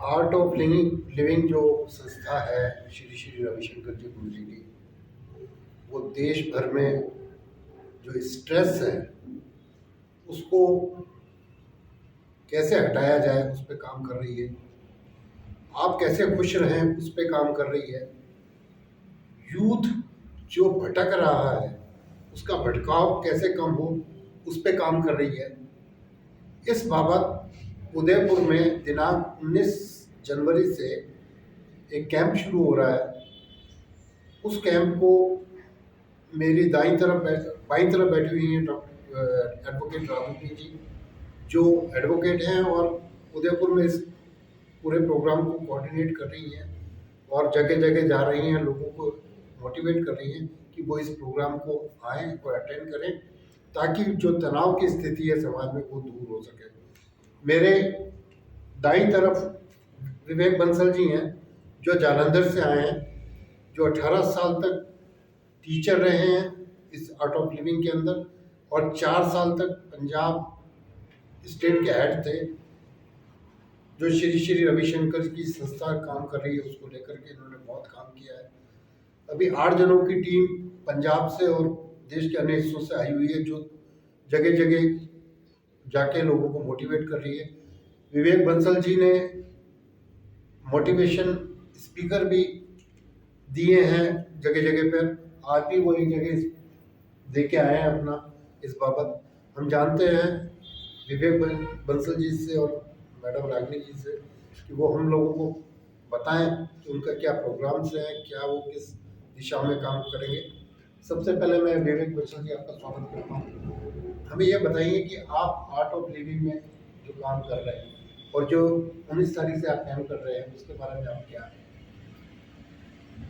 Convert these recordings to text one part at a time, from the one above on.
Art of living जो संस्था है श्री श्री रविशंकर जी गुरुजी की, वो देश भर में जो स्ट्रेस है उसको कैसे हटाया जाए उस पर काम कर रही है। आप कैसे खुश रहें उस पर काम कर रही है। यूथ जो भटक रहा है उसका भटकाव कैसे कम हो उस पर काम कर रही है। इस बाबत उदयपुर में दिनांक 19 जनवरी से एक कैंप शुरू हो रहा है। उस कैंप को मेरी बाईं तरफ बैठी हुई हैं डॉक्टर एडवोकेट राघवी जी, जो एडवोकेट हैं और उदयपुर में इस पूरे प्रोग्राम को कोऑर्डिनेट कर रही हैं और जगह जगह जा रही हैं, लोगों को मोटिवेट कर रही हैं कि वो इस प्रोग्राम को आएँ और अटेंड करें, ताकि जो तनाव की स्थिति है समाज में वो दूर हो सके। मेरे दाईं तरफ विवेक बंसल जी हैं, जो जालंधर से आए हैं, जो 18 साल तक टीचर रहे हैं इस आर्ट ऑफ लिविंग के अंदर और 4 साल तक पंजाब स्टेट के हेड थे। जो श्री श्री रविशंकर की संस्था काम कर रही है उसको लेकर के इन्होंने बहुत काम किया है। अभी 8 जनों की टीम पंजाब से और देश के अन्य हिस्सों से आई हुई है, जो जगह जगह जाके लोगों को मोटिवेट कर रही है। विवेक बंसल जी ने मोटिवेशन स्पीकर भी दिए हैं जगह जगह पर। आज भी वो एक जगह दे के आए हैं अपना इस बाबत। हम जानते हैं विवेक बंसल जी से और मैडम रागनी जी से कि वो हम लोगों को बताएं कि उनका क्या प्रोग्राम्स हैं, क्या वो किस दिशा में काम करेंगे। सबसे पहले मैं विवेक बंसल जी आपका स्वागत करता हूँ। हमें ये बताइए कि आप आर्ट ऑफ लिविंग में जो काम कर रहे हैं और जो 19 तारीख से आप काम कर रहे हैं उसके बारे में आप क्या है?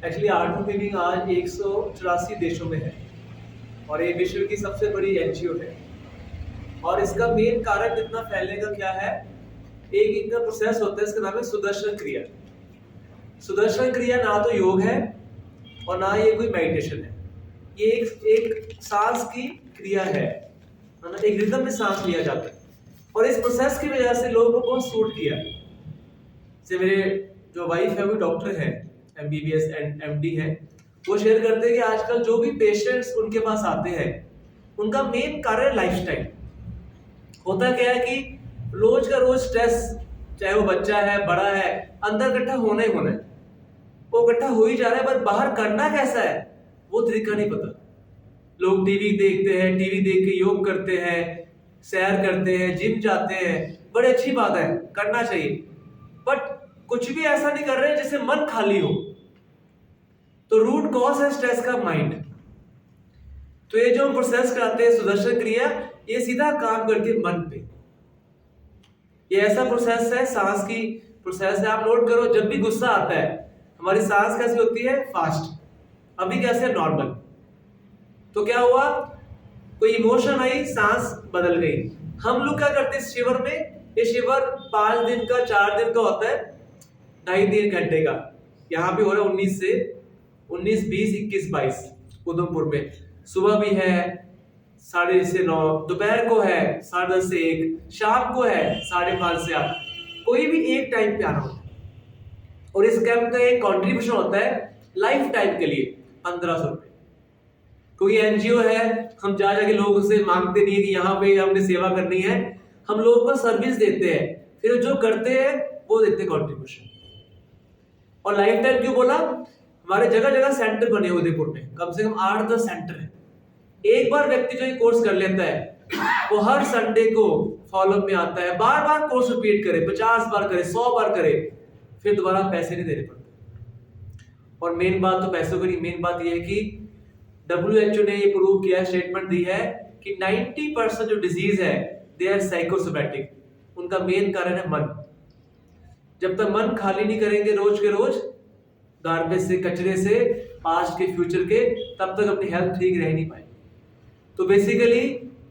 एक्चुअली आर्ट ऑफ लिविंग आज 184 देशों में है और ये विश्व की सबसे बड़ी एनजीओ है। और इसका मेन कारण इतना फैलने का क्या है, एक इनका प्रोसेस होता है, इसका नाम है सुदर्शन क्रिया। सुदर्शन क्रिया ना तो योग है और ना ये कोई मेडिटेशन है, ये एक सांस की क्रिया है ना, एक रिदम में सांस लिया जाता है। और इस प्रोसेस की वजह से लोगों को बहुत सूट किया। जैसे मेरे जो वाइफ है वो डॉक्टर है, MBBS एंड MD है, वो शेयर करते हैं कि आजकल जो भी पेशेंट्स उनके पास आते हैं उनका मेन कारण लाइफस्टाइल होता क्या है कि रोज का रोज स्ट्रेस, चाहे वो बच्चा है बड़ा है, अंदर इकट्ठा होना ही होना है, वो इकट्ठा हो ही जा रहा है, पर बाहर करना कैसा है वो तरीका नहीं पता। लोग टीवी देखते हैं, टीवी देख के योग करते हैं, सैर करते हैं, जिम जाते हैं, बड़ी अच्छी बात है, करना चाहिए, बट कुछ भी ऐसा नहीं कर रहे जिससे मन खाली हो। तो रूट कॉज है स्ट्रेस का माइंड। तो ये जो प्रोसेस कराते हैं सुदर्शन क्रिया, ये सीधा काम करती है मन पे। ये ऐसा प्रोसेस है, सांस की प्रोसेस है। आप नोट करो, जब भी गुस्सा आता है हमारी सांस कैसी होती है, फास्ट। अभी कैसे, नॉर्मल। तो क्या हुआ, कोई इमोशन आई, सांस बदल गई। हम लोग क्या करते हैं शिविर में, ये शिविर 5 दिन का 4 दिन का होता है, 2.5-3 घंटे का। यहाँ पे हो रहा है 19 से 19, 20, 21, 22 उधमपुर में। सुबह भी है 8:30 से 9, दोपहर को है 10:30 से 1, शाम को है 5:30 से 8। कोई भी एक टाइम पे आना होता है। और इस कैंप का एक कंट्रीब्यूशन होता है लाइफ टाइम के लिए 1500 रुपए। कोई एनजीओ है, हम जा जाके लोगों से मांगते नहीं है कि यहाँ पे हमने सेवा करनी है, हम लोगों को सर्विस देते हैं, फिर जो करते हैं वो देते हैं कंट्रीब्यूशन। और लाइफ टाइम क्यों बोला, हमारे जगह जगह सेंटर बने उदयपुर में, कम से कम 8-10 सेंटर है। एक बार व्यक्ति जो ये कोर्स कर लेता है वो हर संडे को फॉलोअप में आता है, बार बार कोर्स रिपीट करे, 50 बार करे, 100 बार करे, फिर दोबारा पैसे नहीं देने पड़ते। और मेन बात तो पैसों की नहीं, मेन बात ये है कि WHO ने ये प्रूव किया, स्टेटमेंट दी है कि 90% जो डिजीज है दे आर साइकोसोमैटिक। उनका मेन कारण है मन। जब तक मन खाली नहीं करेंगे रोज के रोज गार्बेज से, कचरे से, पास्ट के, फ्यूचर के, तब तक अपनी हेल्थ ठीक रह नहीं पाएगी। तो बेसिकली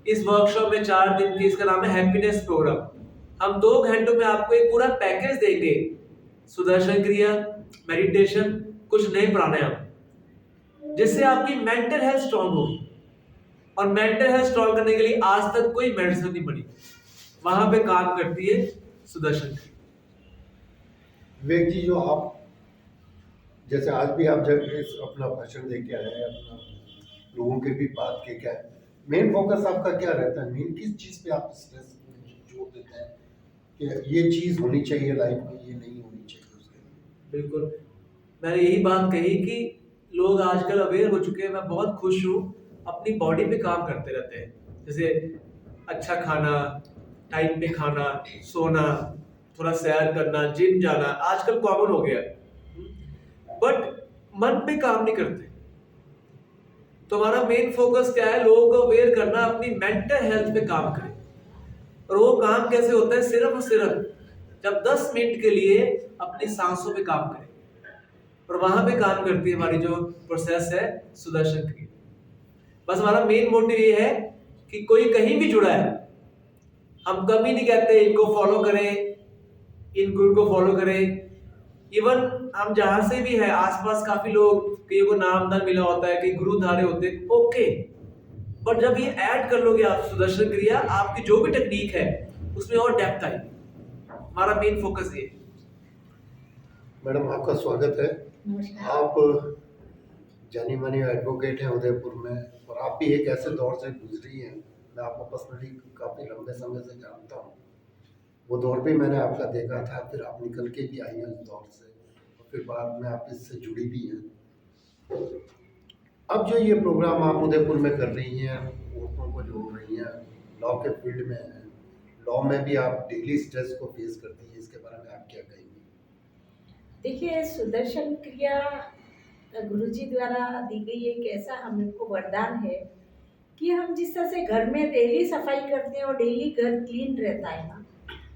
इस वर्कशॉप में 4 दिन की, इसका नाम है हैप्पीनेस प्रोग्राम। हम 2 घंटों में आपको एक पूरा पैकेज देंगे, सुदर्शन क्रिया, मेडिटेशन, कुछ नए प्राणायाम, जिससे आपकी मेंटल हेल्थ स्ट्रांग होगी। और मेंटल हेल्थ स्ट्रांग करने के लिए आज तक कोई मेडिसिन नहीं बनी, वहां पे काम करती है सुदर्शन क्रिया। विवेक जी, जो आप जैसे आज भी आप जब इस अपना भाषण दे के आए हैं, अपना लोगों के भी बात के क्या है, मेन फोकस आपका क्या रहता है? मेन किस चीज़ पे आप स्ट्रेस जोर देते हैं कि ये चीज़ होनी चाहिए लाइफ में, ये नहीं होनी चाहिए उसके लिए? बिल्कुल, मैंने यही बात कही कि लोग आजकल अवेयर हो चुके हैं। मैं बहुत खुश हूँ, अपनी बॉडी पे काम करते रहते हैं। जैसे अच्छा खाना, टाइम पे खाना, सोना, थोड़ा सैर करना, जिम जाना आजकल कॉमन हो गया है। बट मन पे काम नहीं करते। तो हमारा मेन फोकस क्या है? लोगों को अवेयर करना, अपनी मेंटल हेल्थ पे काम करें। और वो काम कैसे होता है? सिर्फ और सिर्फ जब 10 मिनट के लिए अपनी सांसों पे काम करें। और वहां पे काम करती है हमारी जो प्रोसेस है सुदर्शन क्रिया। बस हमारा मेन मोटिव ये है कि कोई कहीं भी जुड़ा है, हम कभी नहीं कहते इनको फॉलो करें, इन गुरु को फॉलो करें। इवन हम जहां से भी है, आसपास काफी लोग, कई को नाम दान मिला होता है, कई गुरु धारे होते हैं, ओके। बट जब ये ऐड कर लोगे आप सुदर्शन क्रिया, आपकी जो भी टेक्निक है उसमें और डेप्थ आई। हमारा मेन फोकस ये। मैडम, आपका स्वागत है। नमस्कार। आप जानी मानी एडवोकेट हैं उदयपुर में, और आप भी एक ऐसे दौर से गुजरी हैं। मैं आपको पर्सनली काफ़ी लंबे समय से जानता हूँ। वो दौर भी मैंने आपका देखा था, फिर आप निकल के भी आई हैं उस दौर से, और फिर बाद में आप इससे जुड़ी भी हैं। अब जो ये प्रोग्राम आप उदयपुर में कर रही हैं, औरतों को जोड़ रही हैं, लॉ के फील्ड में हैं, लॉ में भी आप डेली स्ट्रेस को फेस करती हैं, इसके बारे में आप क्या कहेंगी? देखिए, सुदर्शन क्रिया गुरुजी द्वारा दी गई एक ऐसा हमको वरदान है कि हम जिस तरह से घर में डेली सफाई करते हैं और डेली घर क्लीन रहता है ना,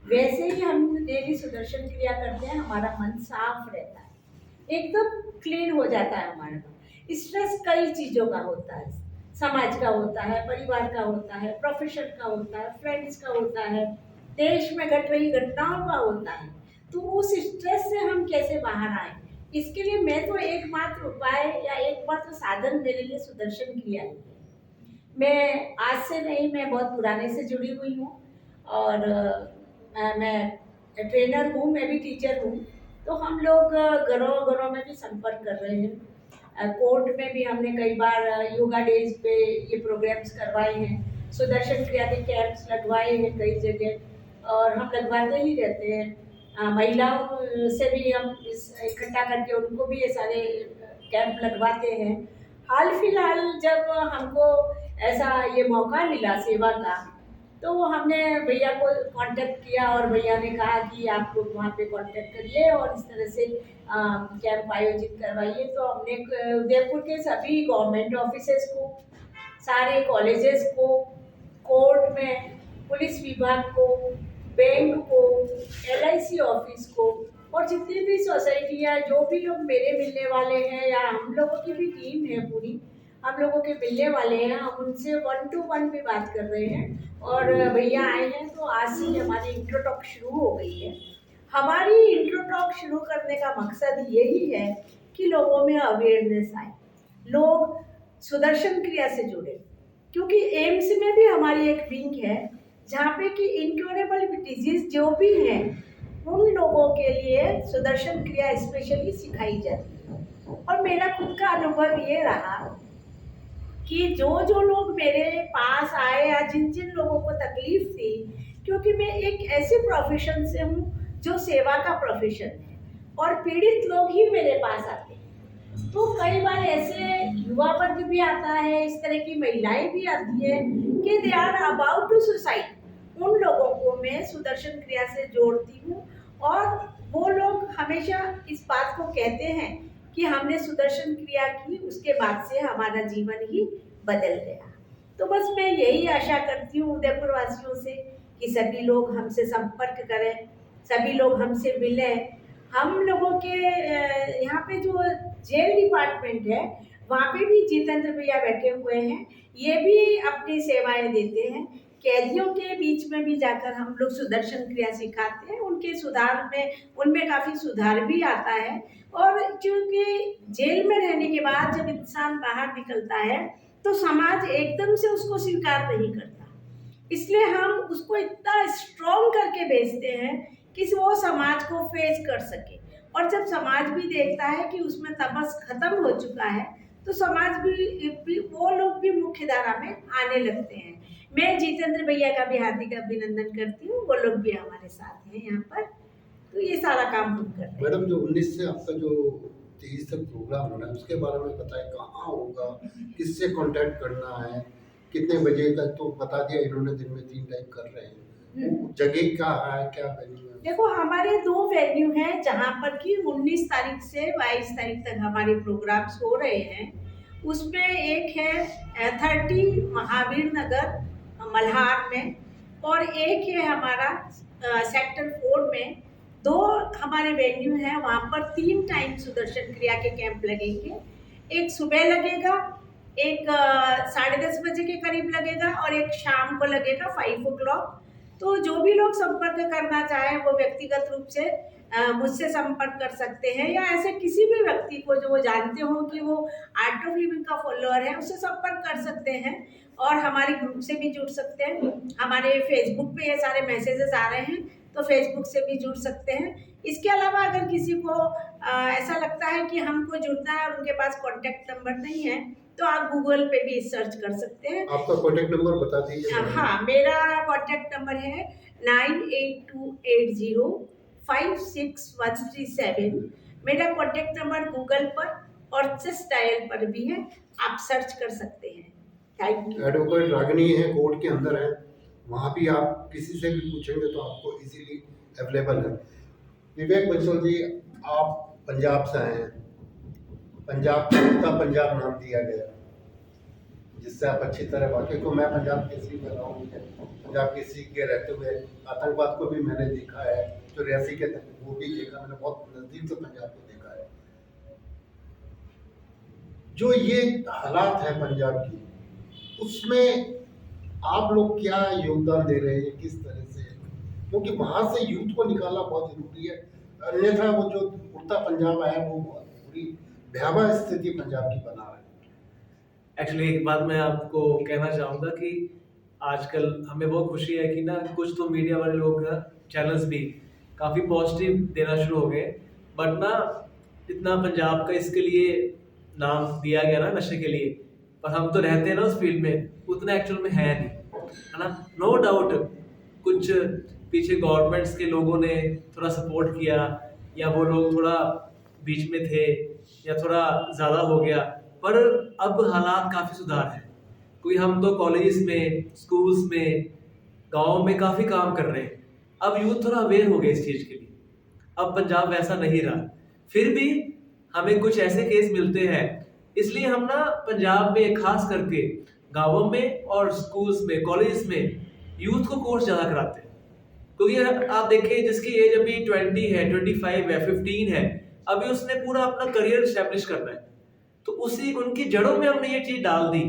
वैसे ही हम डेली सुदर्शन क्रिया करते हैं, हमारा मन साफ रहता है, एकदम क्लीन हो जाता है हमारा मन। स्ट्रेस कई चीज़ों का होता है, समाज का होता है, परिवार का होता है, प्रोफेशन का होता है, फ्रेंड्स का होता है, देश में घट रही घटनाओं का होता है। तो उस स्ट्रेस से हम कैसे बाहर आए, इसके लिए मैं तो एकमात्र उपाय या एकमात्र साधन मेरे लिए सुदर्शन क्रिया ही है। मैं आज से नहीं, मैं बहुत पुराने से जुड़ी हुई हूँ, और मैं ट्रेनर हूँ, मैं भी टीचर हूँ। तो हम लोग घरों घरों में भी संपर्क कर रहे हैं। कोर्ट में भी हमने कई बार योगा डेज पे ये प्रोग्राम्स करवाए हैं, सुदर्शन क्रिया के कैंप्स लगवाए हैं कई जगह, और हम लगवाते ही रहते हैं। महिलाओं से भी हम इकट्ठा करके उनको भी ये सारे कैंप लगवाते हैं। हाल फिलहाल जब हमको ऐसा ये मौका मिला सेवा का, तो हमने भैया को कांटेक्ट किया, और भैया ने कहा कि आप लोग वहाँ पे कांटेक्ट करिए और इस तरह से कैंप आयोजित करवाइए। तो हमने उदयपुर के सभी गवर्नमेंट ऑफिसेस को, सारे कॉलेजेस को, कोर्ट में, पुलिस विभाग को, बैंक को, LIC ऑफिस को, और जितनी भी सोसाइटियाँ, जो भी लोग मेरे मिलने वाले हैं, या हम लोगों की भी टीम है पूरी, हम लोगों के मिलने वाले हैं, हम उनसे 1 to 1 भी बात कर रहे हैं। और भैया आए हैं, तो आज से हमारी इंट्रो टॉक शुरू हो गई है। हमारी इंट्रो टॉक शुरू करने का मकसद यही है कि लोगों में अवेयरनेस आए, लोग सुदर्शन क्रिया से जुड़े। क्योंकि एम्स में भी हमारी एक विंग है जहाँ पे कि इनक्योरेबल डिजीज जो भी हैं, उन लोगों के लिए सुदर्शन क्रिया स्पेशली सिखाई जाती है। और मेरा खुद का अनुभव ये रहा कि जो जो लोग मेरे पास आए, या जिन जिन लोगों को तकलीफ थी, क्योंकि मैं एक ऐसे प्रोफेशन से हूँ जो सेवा का प्रोफेशन है, और पीड़ित लोग ही मेरे पास आते हैं। तो कई बार ऐसे युवा वर्ग भी आता है, इस तरह की महिलाएं भी आती है कि they are about to suicide. उन लोगों को मैं सुदर्शन क्रिया से जोड़ती हूँ, और वो लोग हमेशा इस बात को कहते हैं कि हमने सुदर्शन क्रिया की, उसके बाद से हमारा जीवन ही बदल गया। तो बस मैं यही आशा करती हूँ उदयपुर वासियों से कि सभी लोग हमसे संपर्क करें, सभी लोग हमसे मिलें। हम लोगों के यहाँ पे जो जेल डिपार्टमेंट है, वहाँ पे भी जितेंद्र भैया बैठे हुए हैं, ये भी अपनी सेवाएं देते हैं। कैदियों के बीच में भी जाकर हम लोग सुदर्शन क्रिया सिखाते हैं, उनके सुधार में, उनमें काफ़ी सुधार भी आता है। और क्योंकि जेल में रहने के बाद जब इंसान बाहर निकलता है, तो समाज एकदम से उसको स्वीकार नहीं करता, इसलिए हम उसको इतना स्ट्रॉन्ग करके भेजते हैं कि वो समाज को फेस कर सके। और जब समाज भी देखता है कि उसमें तमस खत्म हो चुका है, तो समाज भी वो लोग भी मुख्य धारा में आने लगते हैं। मैं जितेंद्र भैया का भी हार्दिक अभिनंदन करती हूँ, वो लोग भी हमारे साथ हैं यहाँ पर, तो ये सारा काम हम कर रहे हैं। मैडम, जो 19 से आपका जो 23 तक प्रोग्राम होना है उसके बारे में बताएं, कहाँ होगा, किससे कांटेक्ट करना है, कितने बजे तक, तो बता दिया इन्होंने, दिन में 3 टाइम कर रहे हैं, जगह क्या है, क्या वेन्यू है? देखो, हमारे 2 वेन्यू हैं जहाँ पर कि 19 तारीख से 22 तारीख तक हमारे प्रोग्राम्स हो रहे हैं। उसमें एक है 30 महावीर नगर मल्हार में, और एक है हमारा सेक्टर 4 में। 2 हमारे वेन्यू हैं, वहाँ पर 3 टाइम सुदर्शन क्रिया के कैंप लगेंगे। एक सुबह लगेगा, एक 10:30 बजे के करीब लगेगा, और एक शाम को लगेगा 5 o'clock। तो जो भी लोग संपर्क करना चाहें वो व्यक्तिगत रूप से मुझसे संपर्क कर सकते हैं, या ऐसे किसी भी व्यक्ति को जो वो जानते हो कि वो आर्ट ऑफ लिविंग का फॉलोअर है, उससे संपर्क कर सकते हैं, और हमारे ग्रुप से भी जुड़ सकते हैं। हमारे फेसबुक पे ये सारे मैसेजेस आ रहे हैं, तो फेसबुक से भी जुड़ सकते हैं। इसके अलावा अगर किसी को ऐसा लगता है कि हमको जुड़ना है और उनके पास कॉन्टैक्ट नंबर नहीं है, तो आप गूगल पे भी सर्च कर सकते हैं। आपका कॉन्टैक्ट नंबर बता दीजिए। हाँ, मेरा कॉन्टैक्ट नंबर है 9828056137। मेरा कॉन्टैक्ट नंबर गूगल पर और चेस डायल पर भी है, आप सर्च कर सकते हैं। Thank you. एडवोकेट रागिनी है, कोर्ट के अंदर है, वहाँ भी आप किसी से भी पूछेंगे तो आपको इजीली अवेलेबल है। विवेक बंसल जी, आप पंजाब से आए हैं, पंजाब का पंजाब नाम दिया गया, जिससे आप अच्छी तरह वाकिफ को। मैं पंजाब केसरी में रहा हूँ, पंजाब केसरी के रहते हुए आतंकवाद को भी मैंने देखा है, जो रियासी के वो भी देखा, मैंने बहुत नज़दीक से पंजाब को देखा है। जो ये हालात है पंजाब की, उसमें आप लोग क्या योगदान दे रहे हैं, किस तरह से? क्योंकि वहाँ से यूथ को निकालना बहुत जरूरी है, अन्यथा वो जो उड़ता पंजाब आया वो बहुत बुरी भयावह स्थिति पंजाब की बना रहा है। एक्चुअली एक बात मैं आपको कहना चाहूँगा कि आजकल हमें बहुत खुशी है कि ना कुछ तो मीडिया वाले लोग चैनल्स भी काफ़ी पॉजिटिव देना शुरू हो गए, बट ना इतना पंजाब का इसके लिए नाम दिया गया ना नशे के लिए, पर हम तो रहते हैं ना उस फील्ड में, उतना एक्चुअल में है नहीं, है ना। नो डाउट कुछ पीछे गवर्नमेंट्स के लोगों ने थोड़ा सपोर्ट किया, या वो लोग थोड़ा बीच में थे, या थोड़ा ज़्यादा हो गया, पर अब हालात काफ़ी सुधार है, क्योंकि हम तो कॉलेज में, स्कूल्स में, गाँव में काफ़ी काम कर रहे हैं। अब यूथ थोड़ा अवेयर हो गया इस चीज़ के लिए, अब पंजाब वैसा नहीं रहा। फिर भी हमें कुछ ऐसे केस मिलते हैं, इसलिए हम ना पंजाब में खास करके गाँवों में और स्कूल्स में, कॉलेज में यूथ को कोर्स ज़्यादा कराते हैं। क्योंकि आप देखिए, जिसकी एज अभी 20 है, 25 है, 15 है, अभी उसने पूरा अपना करियर एस्टेब्लिश करना है, तो उसी उनकी जड़ों में हमने ये चीज़ डाल दी।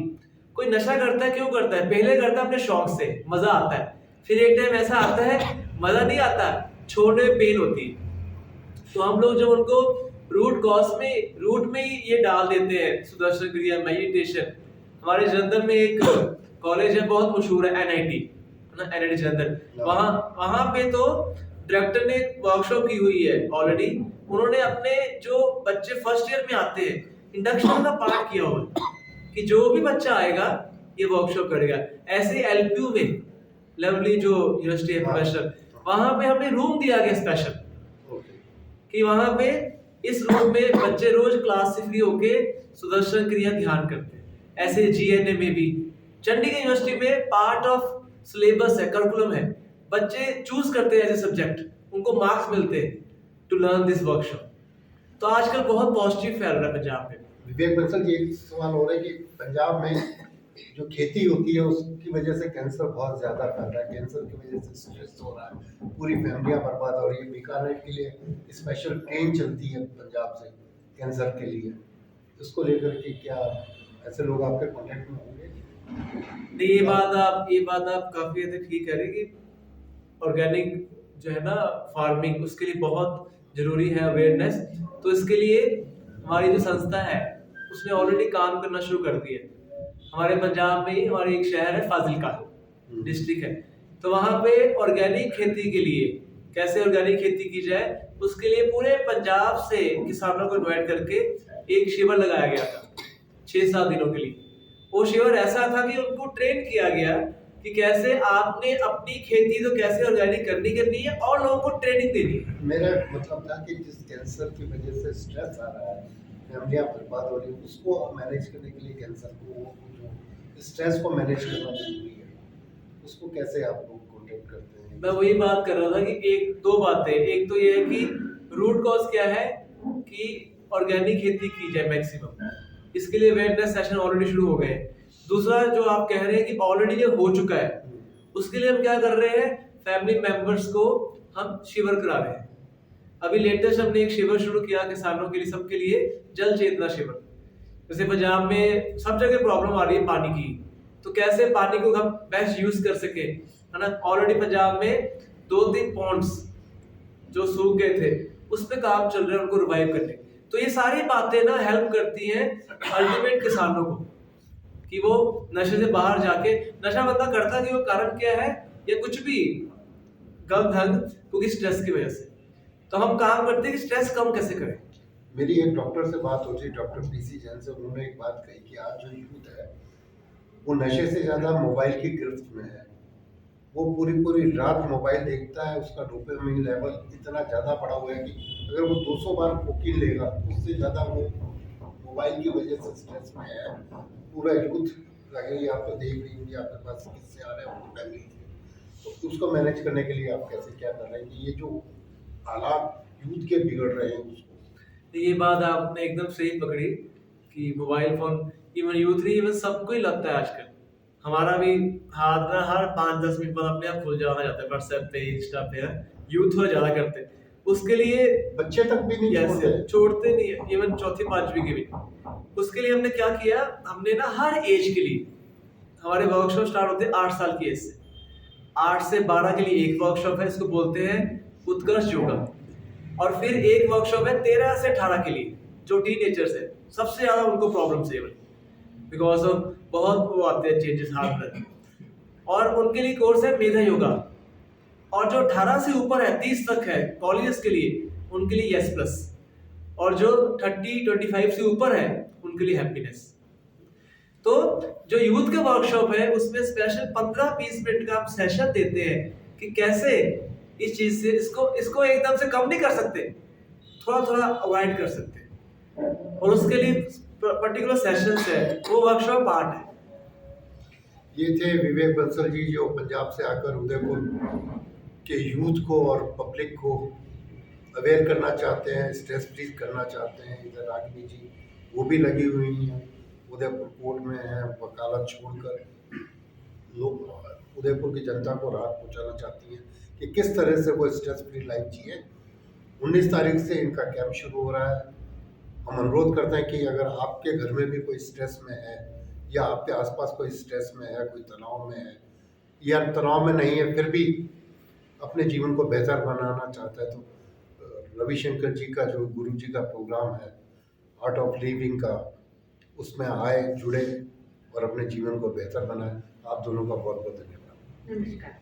कोई नशा करता है, क्यों करता है? पहले करता है अपने शौक से, मज़ा आता है, फिर एक टाइम ऐसा आता है मज़ा नहीं आता, छोड़ने में पेन होती है, तो हम लोग जब उनको रूट में ही ये डाल देते हैं, सुदर्शन क्रिया, मेडिटेशन। हमारे जलंधर में एक कॉलेज है, बहुत मशहूर है, NIT जलंधर। वहाँ पे तो डायरेक्टर ने वर्कशॉप की हुई है ऑलरेडी। उन्होंने अपने जो बच्चे फर्स्ट ईयर में आते हैं, इंडक्शन का पार्ट किया हुआ है कि जो भी बच्चा आएगा ये वर्कशॉप करेगा। ऐसे LPU में, लवली जो यूनिवर्सिटी है प्रोफेशनल, वहाँ पे हमें रूम दिया गया स्पेशल, कि वहाँ पे इस रूम में बच्चे रोज क्लास से फ्री होके सुदर्शन क्रिया ध्यान करते हैं। ऐसे GNA में भी, चंडीगढ़ यूनिवर्सिटी में पार्ट ऑफ सिलेबस है, करिकुलम है, बच्चे चूज करते हैं एज ए सब्जेक्ट, उनको मार्क्स मिलते हैं टू लर्न दिस वर्कशॉप। तो आजकल बहुत पॉजिटिव फैल रहा है पंजाब में। विवेक बंसल जी, एक सवाल हो रहा है कि पंजाब में जो खेती होती है उसकी वजह से कैंसर बहुत ज़्यादा फैल रहा है, कैंसर की वजह से स्ट्रेस हो रहा है, पूरी फैमिलियाँ बर्बाद हो रही है। बीकानेर के लिए स्पेशल ट्रेन चलती है पंजाब से कैंसर के लिए, उसको लेकर के क्या ऐसे लोग आपके कॉन्टेक्ट में होंगे? नहीं, ये बात आप काफ़ी हद तक ठीक कह रहे हैं कि ऑर्गेनिक जो है ना फार्मिंग, उसके लिए बहुत ज़रूरी है अवेयरनेस। तो इसके लिए हमारी जो संस्था है उसने ऑलरेडी काम करना शुरू कर दिया है। हमारे पंजाब में ही हमारे एक शहर है, फाजिलका डिस्ट्रिक्ट है, तो वहाँ पे ऑर्गेनिक खेती के लिए कैसे ऑर्गेनिक खेती की जाए, उसके लिए पूरे पंजाब से किसानों को इन्वाइट करके एक शिविर लगाया गया था 6-7 दिनों के लिए। वो शिविर ऐसा था कि उनको ट्रेन किया गया कि कैसे आपने अपनी खेती तो कैसे ऑर्गेनिक करनी है और लोगों को ट्रेनिंग देनी है। मेरा मतलब था कि जिस कैंसर की वजह से स्ट्रेस आ रहा है, फैमिलियाँ बर्बाद हो रही है, उसको मैनेज करने के लिए कैंसर को जो स्ट्रेस को मैनेज करना जरूरी है, उसको कैसे आप लोग कॉन्टेक्ट करते हैं? मैं वही बात कर रहा था कि एक दो बातें, एक तो ये है कि रूट कॉज क्या है कि ऑर्गेनिक खेती की जाए मैक्सिमम, इसके लिए अवेयरनेस सेशन ऑलरेडी शुरू हो गए हैं। दूसरा जो आप कह रहे हैं कि ऑलरेडी जो हो चुका है, उसके लिए हम क्या कर रहे हैं, फैमिली मेंबर्स को हम शिविर करा रहे हैं। अभी लेटेस्ट हमने एक शिविर शुरू किया किसानों के लिए, सबके लिए, जल चेतना शिविर। जैसे पंजाब में सब जगह प्रॉब्लम आ रही है पानी की, तो कैसे पानी को हम बेस्ट यूज कर सके, है ना। ऑलरेडी पंजाब में 2-3 पॉन्ड्स जो सूख गए थे, उस पे काम चल रहा है उनको रिवाइव करने। तो ये सारी बातें ना हेल्प करती हैं अल्टीमेट किसानों को कि वो नशे से बाहर जाके, नशा बंदा करता कि वो कारण क्या है या कुछ भी गलत धंध, क्योंकि स्ट्रेस की वजह से। तो हम काम करते हैं कि स्ट्रेस कम कैसे करें। मेरी एक डॉक्टर से बात हो रही, डॉक्टर पीसी जैन से, उन्होंने एक बात कही कि आज जो यूथ है वो नशे से ज़्यादा मोबाइल की गिरफ्त में है। वो पूरी रात मोबाइल देखता है, उसका डोपामिन लेवल इतना ज़्यादा बढ़ा हुआ है कि अगर वो 200 बार कोकीन लेगा, उससे ज़्यादा वो मोबाइल की वजह से स्ट्रेस में है। पूरा यूथ लगेगी, आप तो देख रही होंगी, आपके पास किससे आ रहे हैं, उनकी फैमिली से। तो उसको मैनेज करने के लिए आप कैसे क्या कर रहे हैं कि ये जो हालात यूथ के बिगड़ रहे हैं उसको? तो ये बात आपने एकदम सही पकड़ी कि मोबाइल फोन इवन यूथ नहीं, इवन सबको ही लगता है आजकल। हमारा भी हाथ ना हर 5-10 मिनट बाद अपने आप खुल जाना जाता है व्हाट्सएप पे, इंस्टा पे, यूथ थोड़ा ज्यादा करते हैं। उसके लिए बच्चे तक भी नहीं छोड़ते नहीं है, इवन 4th-5वीं के भी। उसके लिए हमने क्या किया, हमने ना हर एज के लिए हमारे वर्कशॉप स्टार्ट होते हैं 8 साल की एज से। 8 से 12 के लिए एक वर्कशॉप है, इसको बोलते हैं उत्कर्ष योगा। और फिर एक वर्कशॉप है 13 से 18 के लिए, जो टीनेजर्स है, सबसे ज्यादा उनको प्रॉब्लम है बिकॉज ऑफ बहुत वो आते हैं चेंजेस हार्ट में। और उनके लिए कोर्स है मेधा योगा। और जो 18 से ऊपर है, 30 तक है कॉलेजेस के लिए, उनके लिए यस प्लस। और जो 30-25 से ऊपर है, उनके लिए हैप्पीनेस। तो जो यूथ का वर्कशॉप है, उसमें स्पेशल 15-20 मिनट का हम सेशन देते हैं कि कैसे इस चीज से इसको एकदम से कम नहीं कर सकते, थोड़ा थोड़ा अवॉइड कर सकते हैं। और उसके लिए पर्टिकुलर सेशंस है, वो वर्कशॉप पार्ट है। ये थे विवेक बंसल जी, जो पंजाब से आकर उदयपुर के यूथ को और पब्लिक को अवेयर करना चाहते हैं, स्ट्रेस फ्री करना चाहते हैं। इधर रागिनी जी वो भी लगी हुई हैं, उदयपुर कोर्ट में हैं, वकालत छोड़कर लोग उदयपुर की जनता को राहत पहुंचाना चाहती हैं कि किस तरह से वो स्ट्रेस फ्री लाइफ जिए। 19 तारीख से इनका कैंप शुरू हो रहा है। हम अनुरोध करते हैं कि अगर आपके घर में भी कोई स्ट्रेस में है या आपके आसपास कोई स्ट्रेस में है, कोई तनाव में है या तनाव में नहीं है, फिर भी अपने जीवन को बेहतर बनाना चाहता है, तो रविशंकर जी का जो गुरु जी का प्रोग्राम है आर्ट ऑफ लिविंग का, उसमें आए, जुड़े और अपने जीवन को बेहतर बनाए। आप दोनों का बहुत बहुत धन्यवाद। नमस्कार।